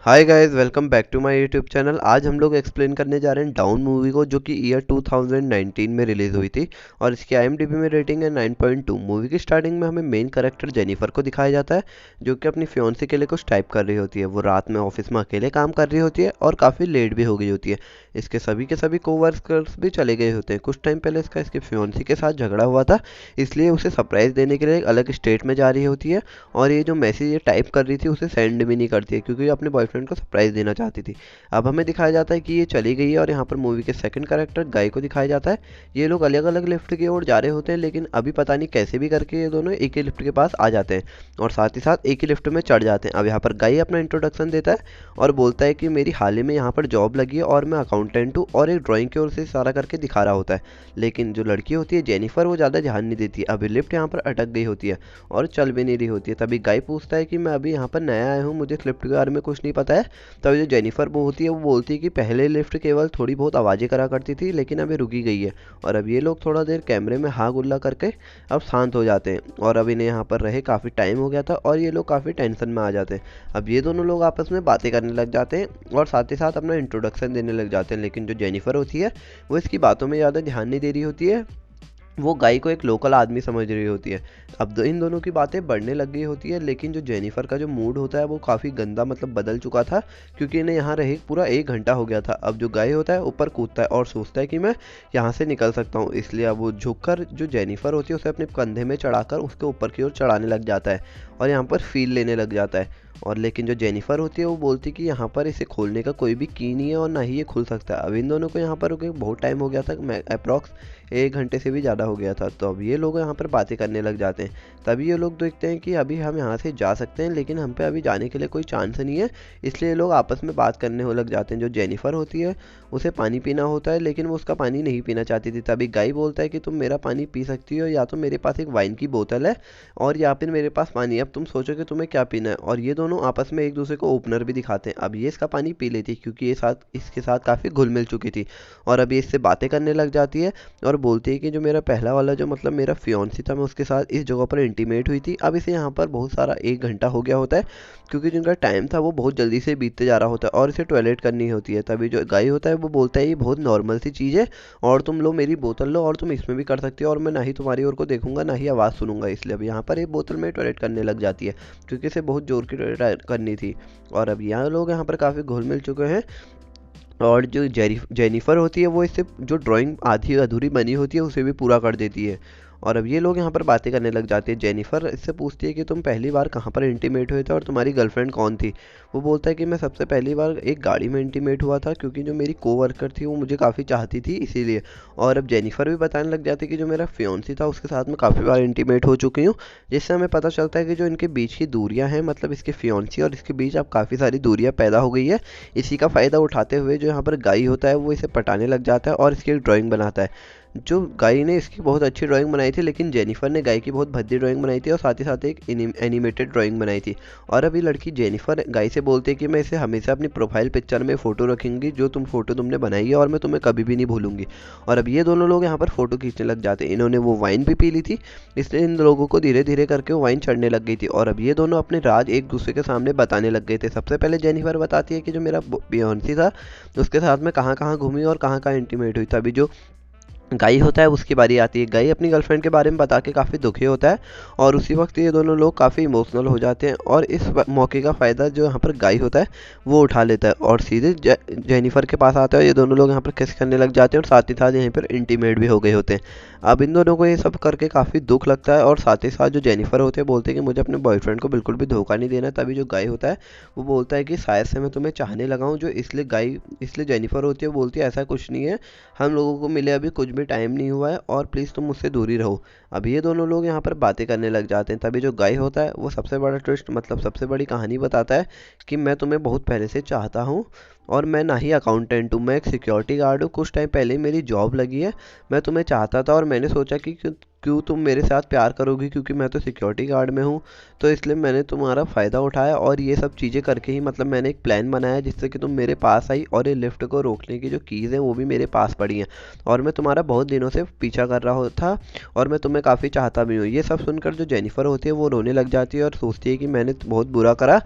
Hi guys, welcome back to my YouTube channel. आज हम लोग एक्सप्लेन करने जा रहे हैं डाउन मूवी को, जो कि ईयर 2019 में रिलीज़ हुई थी और इसकी आईएमडीबी में रेटिंग है 9.2। मूवी की स्टार्टिंग में हमें मेन कैरेक्टर जेनिफर को दिखाया जाता है, जो कि अपनी फियांसे के लिए कुछ टाइप कर रही होती है। वो रात में ऑफिस में अकेले काम कर रही होती है और काफ़ी लेट भी हो गई होती है। इसके सभी के सभी कोवर्कर्स भी चले गए होते हैं। कुछ टाइम पहले इसका इसके फियांसे के साथ झगड़ा हुआ था, इसलिए उसे सरप्राइज़ देने के लिए एक अलग स्टेट में जा रही होती है। और ये जो मैसेज ये टाइप कर रही थी उसे सेंड भी नहीं करती है, क्योंकि ये अपने बॉयफ्रेंड को सरप्राइज़ देना चाहती थी। अब हमें दिखाया जाता है कि ये चली गई है और यहाँ पर मूवी के सेकंड कैरेक्टर गाय को दिखाया जाता है। ये लोग अलग अलग लिफ्ट की ओर जा रहे होते हैं, लेकिन अभी पता नहीं कैसे भी करके ये दोनों एक ही लिफ्ट के पास आ जाते हैं और साथ ही साथ एक ही लिफ्ट में चढ़ जाते हैं। अब यहाँ पर गाय अपना इंट्रोडक्शन देता है और बोलता है कि मेरी हाल ही में यहाँ पर जॉब लगी है और मैं अकाउंटेंट हूँ, और एक ड्राइंग की ओर से इशारा करके दिखा रहा होता है। लेकिन जो लड़की होती है जेनिफर, वो ज़्यादा ध्यान नहीं देती। अभी लिफ्ट यहाँ पर अटक गई होती है और चल भी नहीं रही होती है। तभी गाय पूछता है कि मैं अभी यहाँ पर नया आया हूँ, मुझे लिफ्ट के बारे में कुछ नहीं पता है। तभी जो जेनिफर वो होती है वो बोलती है कि पहले लिफ्ट केवल थोड़ी बहुत आवाज़ें करा करती थी, लेकिन अभी रुकी गई है। और अब ये लोग थोड़ा देर कैमरे में हाँ गुल्ला करके अब शांत हो जाते हैं। और अब इन्हें यहाँ पर रहे काफ़ी टाइम हो गया था और ये लोग काफ़ी टेंशन में आ जाते हैं। अब ये दोनों लोग आपस में बातें करने लग जाते हैं और साथ ही साथ अपना इंट्रोडक्शन देने लग जाते हैं। लेकिन जो जेनिफर होती है वो इसकी बातों में ज़्यादा ध्यान नहीं दे रही होती है। वो गाय को एक लोकल आदमी समझ रही होती है। अब इन दोनों की बातें बढ़ने लग गई होती है, लेकिन जो जेनिफर का जो मूड होता है वो काफ़ी गंदा मतलब बदल चुका था, क्योंकि इन्हें यहाँ रहे पूरा 1 घंटा हो गया था। अब जो गाय होता है ऊपर कूदता है और सोचता है कि मैं यहाँ से निकल सकता हूँ, इसलिए अब वो झुककर जो जेनिफर होती है उसे अपने कंधे में चढ़ाकर उसके ऊपर की ओर चढ़ाने लग जाता है और यहाँ पर फील लेने लग जाता है। और लेकिन जो जेनिफर होती है वो बोलती है कि यहाँ पर इसे खोलने का कोई भी की नहीं है और ना ही ये खुल सकता है। अब इन दोनों को यहाँ पर रुके बहुत टाइम हो गया था, मैं अप्रॉक्स 1 घंटे से भी ज़्यादा हो गया था। तो अब ये लोग यहाँ पर बातें करने लग जाते हैं। तभी ये लोग देखते हैं कि अभी हम यहाँ से जा सकते हैं, लेकिन हम पे अभी जाने के लिए कोई चांस नहीं है। इसलिए ये लोग आपस में बात करने हो लग जाते हैं। जो जेनिफर होती है उसे पानी पीना होता है, लेकिन वो उसका पानी नहीं पीना चाहती थी। तभी गाय बोलता है कि तुम मेरा पानी पी सकती हो, या तो मेरे पास एक वाइन की बोतल है और या फिर मेरे पास पानी है, अब तुम सोचो कि तुम्हें क्या पीना है। और ये दोनों आपस में एक दूसरे को ओपनर भी दिखाते हैं। अब ये इसका पानी पी लेती है, क्योंकि ये साथ इसके साथ काफ़ी घुल मिल चुकी थी। और अब ये इससे बातें करने लग जाती है और बोलती है कि जो मेरा पहला वाला जो मतलब मेरा फियांसी था, मैं उसके साथ इस जगह पर इंटीमेट हुई थी। अब इसे यहाँ पर बहुत सारा 1 घंटा हो गया होता है, क्योंकि जिनका टाइम था वो बहुत जल्दी से बीतते जा रहा होता है और इसे टॉयलेट करनी होती है। तभी जो गाय होता है वो बोलता है ये बहुत नॉर्मल सी चीज़ है, और तुम लो मेरी बोतल लो और तुम इसमें भी कर सकती हो, और मैं ना ही तुम्हारी ओर को देखूंगा ना ही आवाज़ सुनूंगा। इसलिए अब यहाँ पर एक बोतल में टॉयलेट करने लग जाती है, क्योंकि इसे बहुत जोर की टॉयलेट करनी थी। और अब यहाँ लोग यहाँ पर काफ़ी घुल मिल चुके हैं। और जो जेनिफर होती है वो इससे जो ड्राइंग आधी अधूरी बनी होती है उसे भी पूरा कर देती है। और अब ये लोग यहाँ पर बातें करने लग जाते हैं। जेनिफर इससे पूछती है कि तुम पहली बार कहाँ पर इंटीमेट हुए थे और तुम्हारी गर्लफ्रेंड कौन थी। वो बोलता है कि मैं सबसे पहली बार एक गाड़ी में इंटीमेट हुआ था, क्योंकि जो मेरी कोवर्कर थी वो मुझे काफ़ी चाहती थी, इसीलिए। और अब जेनिफर भी बताने लग जाती है कि जो मेरा फियांसी था उसके साथ मैं काफ़ी बार इंटीमेट हो चुकी हूँ, जिससे हमें पता चलता है कि जो इनके बीच की दूरियाँ हैं, मतलब इसके फियांसी और इसके बीच अब काफ़ी सारी दूरियाँ पैदा हो गई है। इसी का फ़ायदा उठाते हुए जो यहाँ पर गाई होता है वो इसे पटाने लग जाता है और इसकी एक ड्राइंग बनाता है। जो गाय ने इसकी बहुत अच्छी ड्राइंग बनाई थी, लेकिन जेनिफर ने गाय की बहुत भद्दी ड्राइंग बनाई थी और साथ ही साथ एक एनिमेटेड ड्राइंग बनाई थी। और अभी लड़की जेनिफर गाय से बोलती है कि मैं इसे हमेशा अपनी प्रोफाइल पिक्चर में फ़ोटो रखूंगी, जो फ़ोटो तुमने बनाई है, और मैं तुम्हें कभी भी नहीं भूलूंगी। और अब ये दोनों लोग यहाँ पर फ़ोटो खींचने लग जाते हैं। इन्होंने वो वाइन भी पी ली थी, इसलिए इन लोगों को धीरे धीरे करके वो वाइन चढ़ने लग गई थी। और अब ये दोनों अपने राज एक दूसरे के सामने बताने लग गए थे। सबसे पहले जेनिफर बताती है कि जो मेरा बियॉन्सी था उसके साथ मैं कहाँ कहाँ घूमी और कहाँ कहाँ इंटीमेट हुई। तभी जो गाई होता है उसकी बारी आती है। गाई अपनी गर्लफ्रेंड के बारे में बता के काफ़ी दुखी होता है और उसी वक्त ये दोनों लोग काफ़ी इमोशनल हो जाते हैं। और इस मौके का फ़ायदा जो यहाँ पर गाई होता है वो उठा लेता है और सीधे जेनिफर के पास आता है। ये दोनों लोग यहाँ पर किस करने लग जाते हैं और साथ ही साथ यहीं पर इंटीमेट भी हो गए होते हैं। अब इन दोनों को ये सब करके काफ़ी दुख लगता है और साथ ही साथ जो जेनिफर होते हैं बोलते हैं कि मुझे अपने बॉयफ्रेंड को बिल्कुल भी धोखा नहीं देना। तभी जो गाय होता है वो बोलता है कि शायद से मैं तुम्हें चाहने लगा हूँ, जो इसलिए जेनिफर होती है बोलती है ऐसा कुछ नहीं है, हम लोगों को मिले अभी कुछ भी टाइम नहीं हुआ है और प्लीज़ तुम मुझसे दूर ही रहो। अब ये दोनों लोग यहाँ पर बातें करने लग जाते हैं। तभी जो गाय होता है वो सबसे बड़ा ट्विस्ट मतलब सबसे बड़ी कहानी बताता है कि मैं तुम्हें बहुत पहले से चाहता हूँ, और मैं ना ही अकाउंटेंट हूँ, मैं एक सिक्योरिटी गार्ड हूँ। कुछ टाइम पहले ही मेरी जॉब लगी है, मैं तुम्हें चाहता था और मैंने सोचा कि क्यों तुम मेरे साथ प्यार करोगी, क्योंकि मैं तो सिक्योरिटी गार्ड में हूँ, तो इसलिए मैंने तुम्हारा फ़ायदा उठाया और ये सब चीज़ें करके ही मतलब मैंने एक प्लान बनाया जिससे कि तुम मेरे पास आई, और ये लिफ्ट को रोकने की जो कीज़ हैं वो भी मेरे पास पड़ी हैं, और मैं तुम्हारा बहुत दिनों से पीछा कर रहा था और मैं तुम्हें काफ़ी चाहता भी हूँ। ये सब सुनकर जो जेनिफर होती है वो रोने लग जाती है और सोचती है कि मैंने बहुत बुरा करा,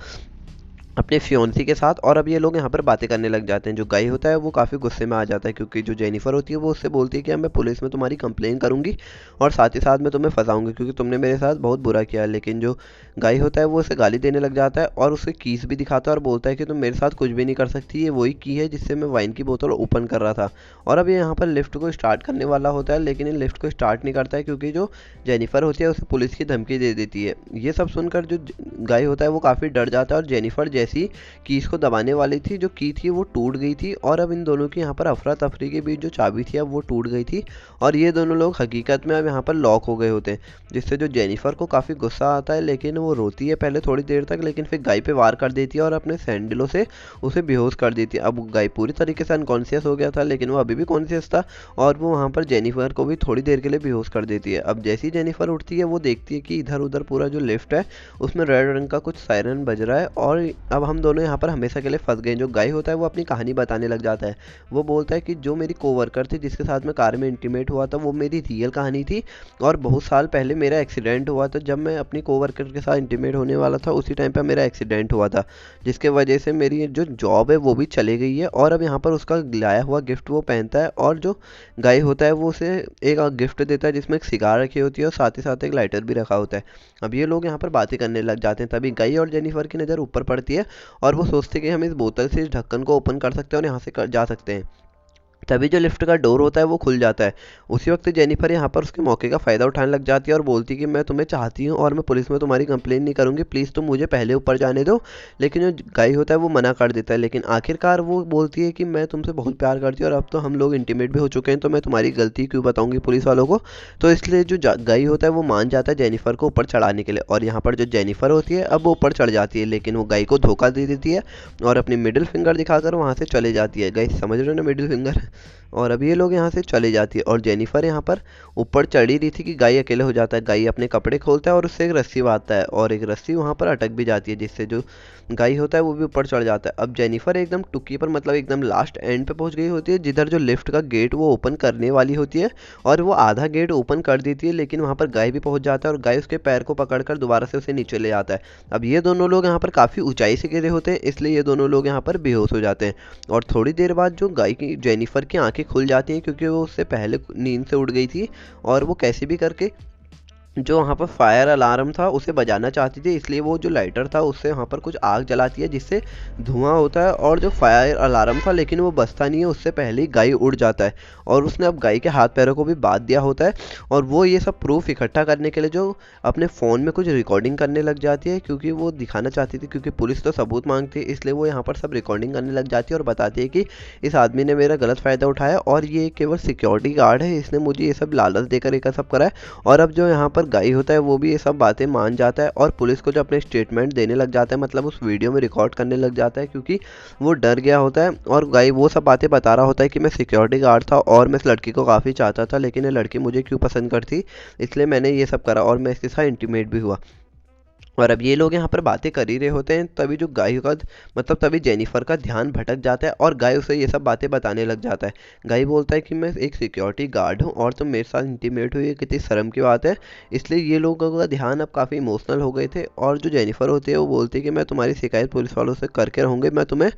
अपने फियोन्सी के साथ। और अब ये लोग यहाँ पर बातें करने लग जाते हैं। जो गाई होता है वो काफ़ी गुस्से में आ जाता है, क्योंकि जो जेनिफर होती है वो उससे बोलती है कि अब मैं पुलिस में तुम्हारी कंप्लेन करूंगी और साथ ही साथ मैं तुम्हें फंसाऊंगी, क्योंकि तुमने मेरे साथ बहुत बुरा किया है। लेकिन जो गाई होता है वो उसे गाली देने लग जाता है और उसे कीस भी दिखाता है और बोलता है कि तुम मेरे साथ कुछ भी नहीं कर सकती, ये वही की है जिससे मैं वाइन की बोतल ओपन कर रहा था। और अब ये यहाँ पर लिफ्ट को स्टार्ट करने वाला होता है, लेकिन ये लिफ्ट को स्टार्ट नहीं करता है, क्योंकि जो जेनिफर होती है उसे पुलिस की धमकी दे देती है। ये सब सुनकर जो गाई होता है वो काफ़ी डर जाता है, और जेनिफर जैसी कीज को दबाने वाली थी, जो की थी वो टूट गई थी। और अब इन दोनों की यहाँ पर अफरा तफरी के बीच जो चाबी थी अब वो टूट गई थी, और ये दोनों लोग हकीकत में अब यहाँ पर लॉक हो गए होते हैं, जिससे जो जेनिफर को काफ़ी गुस्सा आता है। लेकिन वो रोती है पहले थोड़ी देर तक, लेकिन फिर गाय पे वार कर देती है और अपने सैंडलों से उसे बेहोश कर देती है। अब गाय पूरी तरीके से अनकॉन्शियस हो गया था, लेकिन वो अभी भी कॉन्शियस था, और वो वहाँ पर जेनिफर को भी थोड़ी देर के लिए बेहोश कर देती है। अब जैसी जेनिफर उठती है वो देखती है कि इधर उधर पूरा जो लिफ्ट है उसमें रेड रंग का कुछ सायरन बज रहा है, और अब हम दोनों यहाँ पर हमेशा के लिए फंस गए। जो गाय होता है वो अपनी कहानी बताने लग जाता है। वो बोलता है कि जो मेरी कोवर्कर थी जिसके साथ मैं कार में इंटीमेट हुआ था वो मेरी रियल कहानी थी, और बहुत साल पहले मेरा एक्सीडेंट हुआ था। जब मैं अपनी कोवर्कर के साथ इंटीमेट होने वाला था उसी टाइम पर मेरा एक्सीडेंट हुआ था, जिसके वजह से मेरी जो जॉब है वो भी चली गई है। और अब यहाँ पर उसका लाया हुआ गिफ्ट वो पहनता है, और जो गाय होता है वो उसे एक गिफ्ट देता है जिसमें एक सिगार रखी होती है और साथ ही साथ एक लाइटर भी रखा होता है। अब ये लोग यहाँ पर बातें करने लग जाते हैं। तभी गाय और जेनिफर की नज़र ऊपर पड़ती है, और वो सोचते हैं कि हम इस बोतल से इस ढक्कन को ओपन कर सकते हैं और यहाँ से जा सकते हैं। तभी जो लिफ्ट का डोर होता है वो खुल जाता है। उसी वक्त जेनिफर यहाँ पर उसके मौके का फ़ायदा उठाने लग जाती है और बोलती है कि मैं तुम्हें चाहती हूँ और मैं पुलिस में तुम्हारी कंप्लेन नहीं करूँगी, प्लीज़ तुम मुझे पहले ऊपर जाने दो। लेकिन जो गाय होता है वो मना कर देता है। लेकिन आखिरकार वो बोलती है कि मैं तुमसे बहुत प्यार करती हूँ और अब तो हम लोग इंटीमेट भी हो चुके हैं, तो मैं तुम्हारी गलती क्यों बताऊँगी पुलिस वालों को। तो इसलिए जो गाय होता है वो मान जाता है जेनिफर को ऊपर चढ़ाने के लिए, और यहाँ पर जो जेनिफर होती है अब वो ऊपर चढ़ जाती है, लेकिन वो गाय को धोखा दे देती है और अपनी मिडिल फिंगर दिखाकर वहाँ से चले जाती है। गाइस समझ रहे हो ना, मिडिल फिंगर। और अब ये लोग यहाँ से चले जाती है, और जेनिफर यहाँ पर ऊपर चढ़ी रही थी कि गाय अकेले हो जाता है। गाय अपने कपड़े खोलता है और उससे एक रस्सी बांधता है, और एक रस्सी वहाँ पर अटक भी जाती है, जिससे जो गाय होता है वो भी ऊपर चढ़ जाता है। अब जेनिफर एकदम टुक्की पर, मतलब एकदम लास्ट एंड पे पहुँच गई होती है, जिधर जो लिफ्ट का गेट वो ओपन करने वाली होती है, और वो आधा गेट ओपन कर देती है। लेकिन वहाँ पर गाय भी पहुँच जाता है, और गाय उसके पैर को पकड़कर दोबारा से उसे नीचे ले आता है। अब ये दोनों लोग यहाँ पर काफ़ी ऊंचाई से गिरे होते हैं, इसलिए ये दोनों लोग यहाँ पर बेहोश हो जाते हैं। और थोड़ी देर बाद जो गाय की जेनिफर की आंखें खुल जाती हैं, क्योंकि वो उससे पहले नींद से उठ गई थी, और वो कैसे भी करके जो वहाँ पर फायर अलार्म था उसे बजाना चाहती थी। इसलिए वो जो लाइटर था उससे वहाँ पर कुछ आग जलाती है, जिससे धुआं होता है, और जो फायर अलार्म था लेकिन वो बजता नहीं है, उससे पहले ही गाय उड़ जाता है। और उसने अब गाय के हाथ पैरों को भी बांध दिया होता है, और वो ये सब प्रूफ इकट्ठा करने के लिए जो अपने फ़ोन में कुछ रिकॉर्डिंग करने लग जाती है, क्योंकि वो दिखाना चाहती थी, क्योंकि पुलिस तो सबूत मांगती है, इसलिए वो यहाँ पर सब रिकॉर्डिंग करने लग जाती है और बताती है कि इस आदमी ने मेरा गलत फ़ायदा उठाया, और ये केवल सिक्योरिटी गार्ड है, इसने मुझे ये सब लालच देकर ये सब करा है। और अब जो यहाँ पर गाय होता है वो भी ये सब बातें मान जाता है, और पुलिस को जो अपने स्टेटमेंट देने लग जाता है, मतलब उस वीडियो में रिकॉर्ड करने लग जाता है, क्योंकि वो डर गया होता है। और गाय वो सब बातें बता रहा होता है कि मैं सिक्योरिटी गार्ड था और मैं इस लड़की को काफ़ी चाहता था, लेकिन ये लड़की मुझे क्यों पसंद करती, इसलिए मैंने ये सब करा, और मैं इसके साथ इंटीमेट भी हुआ। और अब ये लोग यहाँ पर बातें कर ही रहे होते हैं, तभी जो गाय का, मतलब तभी जेनिफर का ध्यान भटक जाता है, और गाय उसे ये सब बातें बताने लग जाता है। गाय बोलता है कि मैं एक सिक्योरिटी गार्ड हूँ और तुम मेरे साथ इंटीमेट हुई, कितनी शर्म की बात है। इसलिए ये लोगों का ध्यान अब काफ़ी इमोशनल हो गए थे, और जो जेनिफर होती है वो बोलती है कि मैं तुम्हारी शिकायत पुलिस वालों से करके रहूँगी, मैं तुम्हें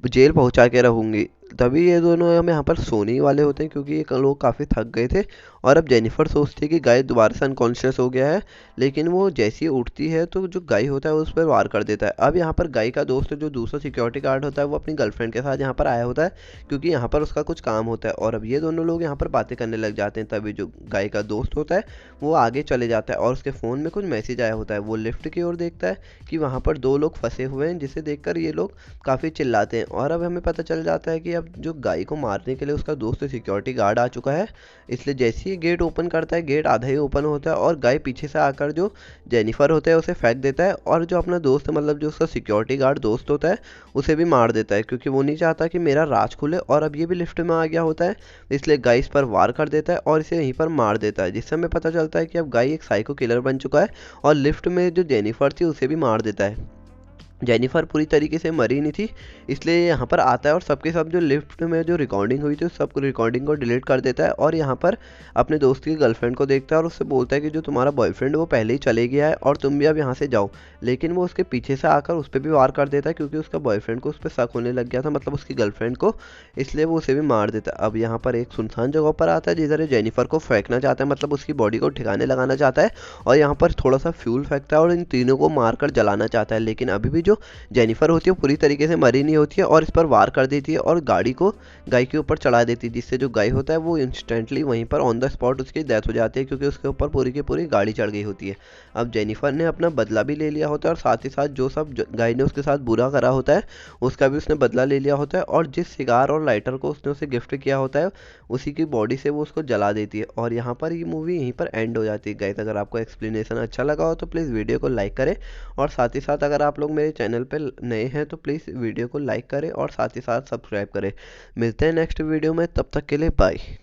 जेल पहुँचा के रहूँगी। तभी ये दोनों हम यहाँ पर सोने ही वाले होते हैं, क्योंकि ये लोग काफ़ी थक गए थे। और अब जेनिफर सोचती है कि गाय दोबारा से अनकॉन्शियस हो गया है, लेकिन वो जैसी ही उठती है तो जो गाय होता है उस पर वार कर देता है। अब यहाँ पर गाय का दोस्त जो दूसरा सिक्योरिटी गार्ड होता है वो अपनी गर्लफ्रेंड के साथ यहाँ पर आया होता है, क्योंकि यहाँ पर उसका कुछ काम होता है। और अब ये दोनों लोग यहाँ पर बातें करने लग जाते हैं। तभी जो गाय का दोस्त होता है वो आगे चले जाता है, और उसके फ़ोन में कुछ मैसेज आया होता है। वो लिफ्ट की ओर देखता है कि वहाँ पर दो लोग फंसे हुए हैं, जिसे देखकर ये लोग काफ़ी चिल्लाते हैं। और अब हमें पता चल जाता है कि अब जो गाय को मारने के लिए उसका दोस्त सिक्योरिटी गार्ड आ चुका है। इसलिए जैसे ही गेट ओपन करता है, गेट आधा ही ओपन होता है, और गाय पीछे से आकर जो जेनिफर होता है उसे फेंक देता है, और जो अपना दोस्त है, मतलब जो उसका सिक्योरिटी गार्ड दोस्त होता है, उसे भी मार देता है, क्योंकि वो नहीं चाहता कि मेरा राज खुले। और अब ये भी लिफ्ट में आ गया होता है, इसलिए गाय इस पर वार कर देता है और इसे यहीं पर मार देता है, जिससे हमें पता चलता है कि अब गाय एक साइको किलर बन चुका है, और लिफ्ट में जो जेनिफर थी उसे भी मार देता है। जेनिफर पूरी तरीके से मरी नहीं थी, इसलिए यहाँ पर आता है और सबके सब जो लिफ्ट में जो रिकॉर्डिंग हुई थी उस सब रिकॉर्डिंग को डिलीट कर देता है और यहाँ पर अपने दोस्त की गर्लफ्रेंड को देखता है और उससे बोलता है कि जो तुम्हारा बॉयफ्रेंड वो पहले ही चले गया है और तुम भी अब यहाँ से जाओ। लेकिन वो उसके पीछे से आकर उस पर भी वार कर देता है क्योंकि उसका बॉयफ्रेंड को उस पर शक होने लग गया था, मतलब उसकी गर्लफ्रेंड को, इसलिए वो उसे भी मार देता है। अब यहाँ पर एक सुनसान जगह पर आता है जिधर जेनिफर को फेंकना चाहता है, मतलब उसकी बॉडी को ठिकाने लगाना चाहता है और यहाँ पर थोड़ा सा फ्यूल फेंकता है और इन तीनों को मारकर जलाना चाहता है। लेकिन अभी भी जो जेनिफर होती है पूरी तरीके से मरी नहीं होती है और इस पर वार कर देती है और गाड़ी को गाय के ऊपर चढ़ा देती है, जिससे जो गाय होता है वो इंस्टेंटली वहीं पर ऑन द स्पॉट उसकी डेथ हो जाती है क्योंकि उसके ऊपर पूरी की पूरी गाड़ी चढ़ गई होती है। अब जेनिफर ने अपना बदला भी ले लिया होता है और साथ ही साथ जो सब गाय ने उसके साथ बुरा करा होता है उसका भी उसने बदला ले लिया होता है और जिस सिगार और लाइटर को उसने उसे गिफ्ट किया होता है उसी की बॉडी से वो उसको जला देती है और यहाँ पर ये मूवी यहीं पर एंड हो जाती है। गाइस, अगर आपको एक्सप्लेनेशन अच्छा लगा हो तो प्लीज़ वीडियो को लाइक करें और साथ ही साथ अगर आप लोग मेरे चैनल पर नए हैं तो प्लीज़ वीडियो को लाइक करें और साथ ही साथ सब्सक्राइब करें। मिलते हैं नेक्स्ट वीडियो में, तब तक के लिए बाय।